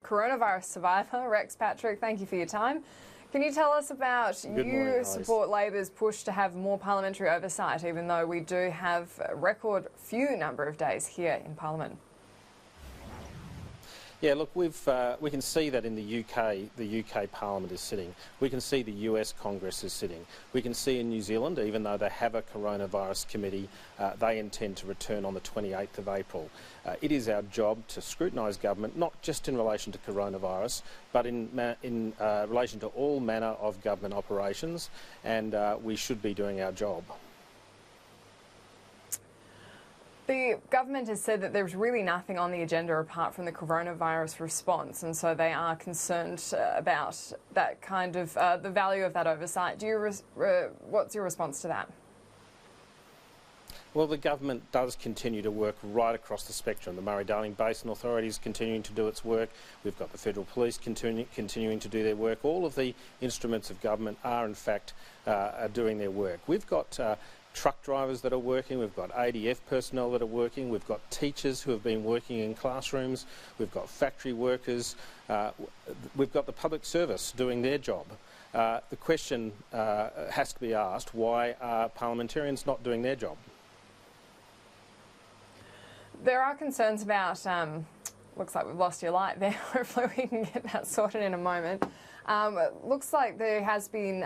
coronavirus survivor, Rex Patrick. Thank you for your time. Can you tell us about you support Labor's push to have more parliamentary oversight, even though we do have a record few number of days here in Parliament? Yeah, look, we can see that in the UK Parliament is sitting. We can see the US Congress is sitting. We can see in New Zealand, even though they have a coronavirus committee, they intend to return on the 28th of April. It is our job to scrutinise government, not just in relation to coronavirus, but in relation to all manner of government operations, and we should be doing our job. The government has said that there's really nothing on the agenda apart from the coronavirus response, and so they are concerned about that kind of the value of that oversight. What's your response to that? Well, the government does continue to work right across the spectrum. The Murray-Darling Basin Authority is continuing to do its work. We've got the Federal Police continuing to do their work. All of the instruments of government are, in fact, doing their work. We've got truck drivers that are working, we've got ADF personnel that are working, we've got teachers who have been working in classrooms, we've got factory workers, we've got the public service doing their job. The question has to be asked, why are parliamentarians not doing their job? There are concerns about, looks like we've lost your light there, hopefully we can get that sorted in a moment. It looks like there has been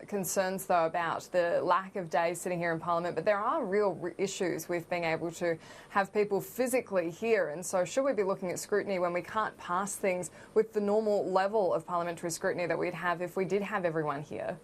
concerns, though, about the lack of days sitting here in Parliament, but there are real issues with being able to have people physically here, and so should we be looking at scrutiny when we can't pass things with the normal level of parliamentary scrutiny that we'd have if we did have everyone here?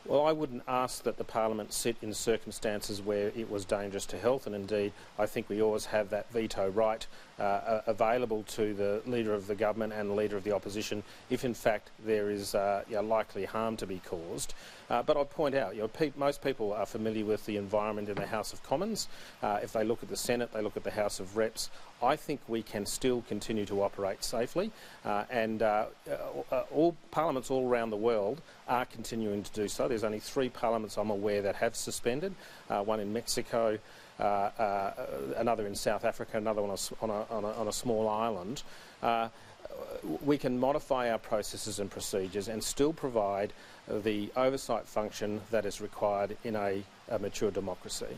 Well, I wouldn't ask that the Parliament sit in circumstances where it was dangerous to health, and indeed I think we always have that veto right available to the Leader of the Government and the Leader of the Opposition if in fact there is likely harm to be caused. But I'd point out, most people are familiar with the environment in the House of Commons. If they look at the Senate, they look at the House of Reps. I think we can still continue to operate safely, and all parliaments all around the world are continuing to do so. There's only 3 parliaments I'm aware that have suspended, one in Mexico, another in South Africa, another one on a small island. We can modify our processes and procedures and still provide the oversight function that is required in a mature democracy.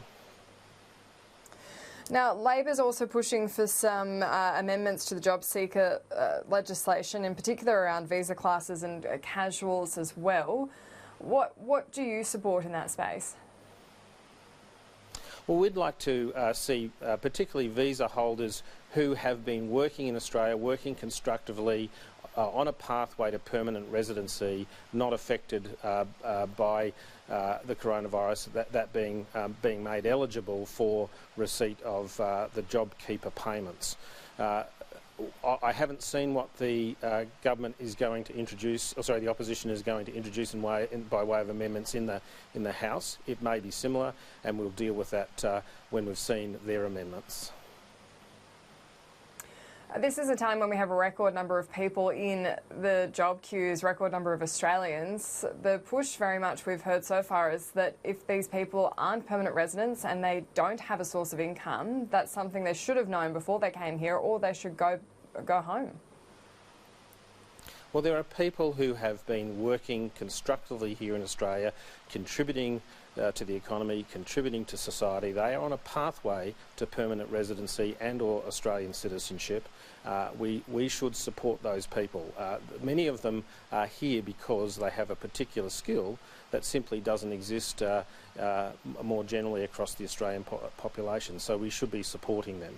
Now, Labor's also pushing for some amendments to the job seeker legislation, in particular around visa classes and casuals as well. What do you support in that space? Well, we'd like to see particularly visa holders who have been working in Australia, working constructively on a pathway to permanent residency, not affected by the coronavirus, that being made eligible for receipt of the JobKeeper payments. I haven't seen what the government is going to introduce, or sorry, the opposition is going to introduce by way of amendments in the House. It may be similar, and we'll deal with that when we've seen their amendments. This is a time when we have a record number of people in the job queues, record number of Australians. The push very much we've heard so far is that if these people aren't permanent residents and they don't have a source of income, that's something they should have known before they came here, or they should go home. Well, there are people who have been working constructively here in Australia, contributing to the economy, contributing to society. They are on a pathway to permanent residency and or Australian citizenship. We should support those people. Many of them are here because they have a particular skill that simply doesn't exist more generally across the Australian population, so we should be supporting them.